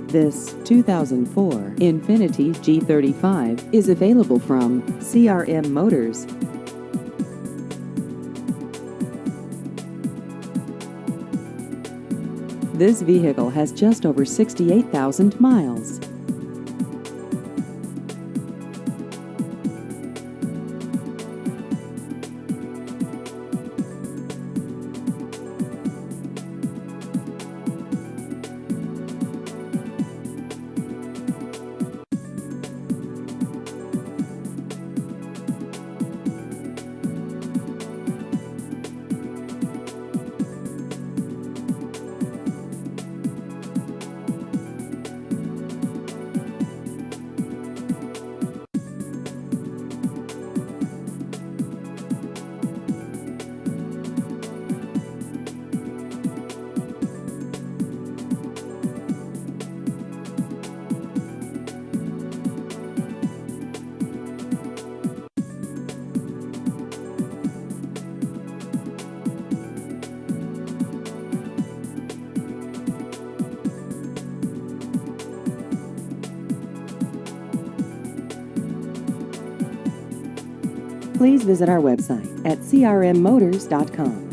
This 2004 Infiniti G35 is available from CRM Motors. This vehicle has just over 68,000 miles. Please visit our website at crmmotors.com.